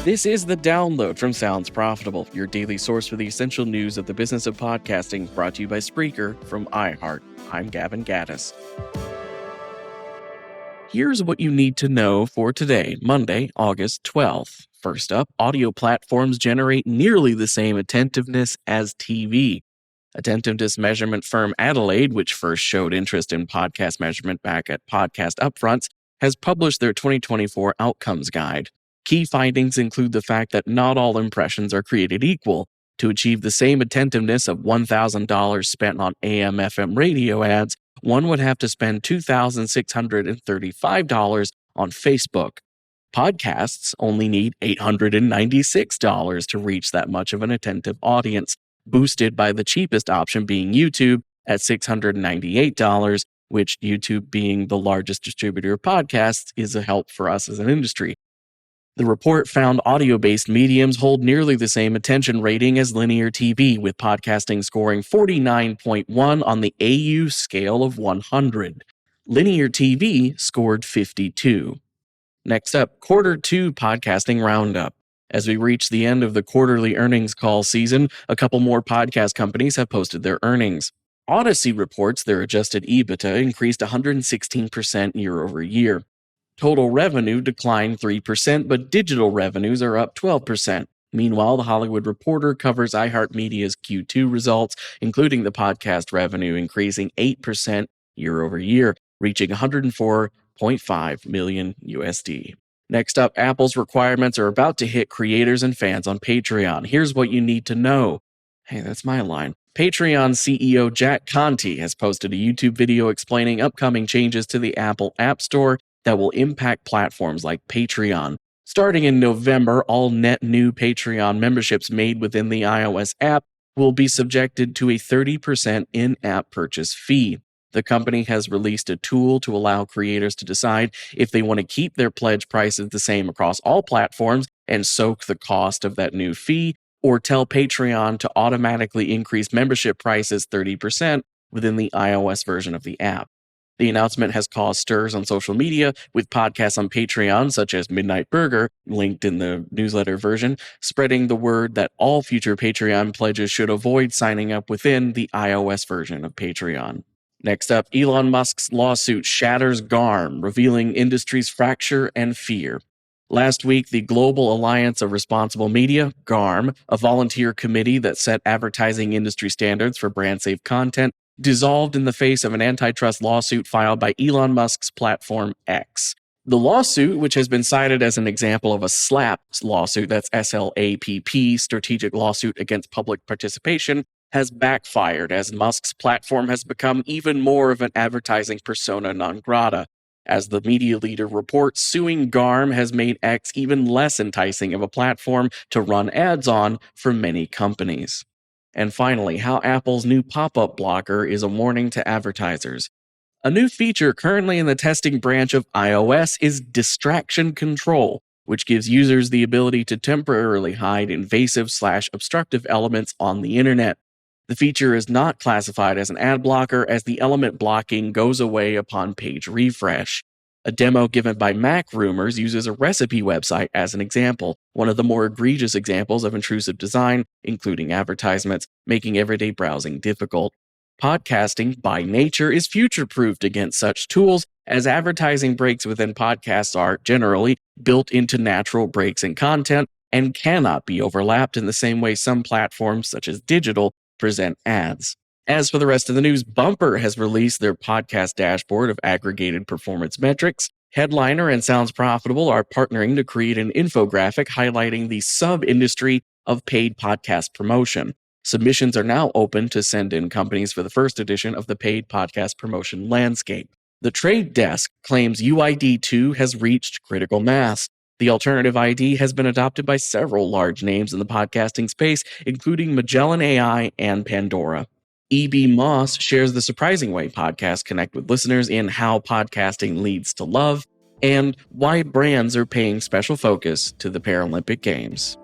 This is the download from Sounds Profitable, your daily source for the essential news of the business of podcasting, brought to you by Spreaker from iHeart. I'm Gavin Gaddis. Here's what you need to know for today, Monday, August 12th. First up, audio platforms generate nearly the same attentiveness as TV. Attentiveness measurement firm Adelaide, which first showed interest in podcast measurement back at Podcast Upfronts, has published their 2024 Outcomes Guide. Key findings include the fact that not all impressions are created equal. To achieve the same attentiveness of $1,000 spent on AM/FM radio ads, one would have to spend $2,635 on Facebook. Podcasts only need $896 to reach that much of an attentive audience, boosted by the cheapest option being YouTube at $698, which YouTube being the largest distributor of podcasts is a help for us as an industry. The report found audio-based mediums hold nearly the same attention rating as linear TV, with podcasting scoring 49.1 on the AU scale of 100. Linear TV scored 52. Next up, Quarter 2 Podcasting Roundup. As we reach the end of the quarterly earnings call season, a couple more podcast companies have posted their earnings. Odyssey reports their adjusted EBITDA increased 116% year over year. Total revenue declined 3%, but digital revenues are up 12%. Meanwhile, The Hollywood Reporter covers iHeartMedia's Q2 results, including the podcast revenue increasing 8% year over year, reaching $104.5 million USD. Next up, Apple's requirements are about to hit creators and fans on Patreon. Here's what you need to know. Hey, that's my line. Patreon CEO Jack Conte has posted a YouTube video explaining upcoming changes to the Apple App Store that will impact platforms like Patreon. Starting in November, all net new Patreon memberships made within the iOS app will be subjected to a 30% in-app purchase fee. The company has released a tool to allow creators to decide if they want to keep their pledge prices the same across all platforms and soak the cost of that new fee, or tell Patreon to automatically increase membership prices 30% within the iOS version of the app. The announcement has caused stirs on social media, with podcasts on Patreon, such as Midnight Burger, linked in the newsletter version, spreading the word that all future Patreon pledges should avoid signing up within the iOS version of Patreon. Next up, Elon Musk's lawsuit shatters GARM, revealing industry's fracture and fear. Last week, the Global Alliance of Responsible Media, GARM, a volunteer committee that set advertising industry standards for brand-safe content, dissolved in the face of an antitrust lawsuit filed by Elon Musk's platform X. The lawsuit, which has been cited as an example of a SLAPP lawsuit, that's SLAPP, strategic lawsuit against public participation, has backfired as Musk's platform has become even more of an advertising persona non grata. As the media leader reports, suing GARM has made X even less enticing of a platform to run ads on for many companies. And finally, how Apple's new pop-up blocker is a warning to advertisers. A new feature currently in the testing branch of iOS is distraction control, which gives users the ability to temporarily hide invasive/obstructive elements on the internet. The feature is not classified as an ad blocker, as the element blocking goes away upon page refresh. A demo given by Mac Rumors uses a recipe website as an example, one of the more egregious examples of intrusive design, including advertisements, making everyday browsing difficult. Podcasting, by nature, is future-proofed against such tools, as advertising breaks within podcasts are, generally, built into natural breaks in content and cannot be overlapped in the same way some platforms, such as digital, present ads. As for the rest of the news, Bumper has released their podcast dashboard of aggregated performance metrics. Headliner and Sounds Profitable are partnering to create an infographic highlighting the sub-industry of paid podcast promotion. Submissions are now open to send in companies for the first edition of the paid podcast promotion landscape. The Trade Desk claims UID2 has reached critical mass. The alternative ID has been adopted by several large names in the podcasting space, including Magellan AI and Pandora. E.B. Moss shares the surprising way podcasts connect with listeners in How Podcasting Leads to Love, and why brands are paying special focus to the Paralympic Games.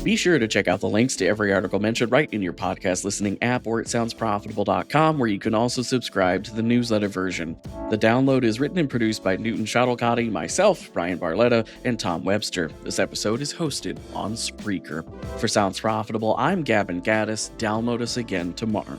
Be sure to check out the links to every article mentioned right in your podcast listening app or at soundsprofitable.com, where you can also subscribe to the newsletter version. The download is written and produced by Newton Shuttlecotti, myself, Brian Barletta, and Tom Webster. This episode is hosted on Spreaker. For Sounds Profitable, I'm Gavin Gaddis. Download us again tomorrow.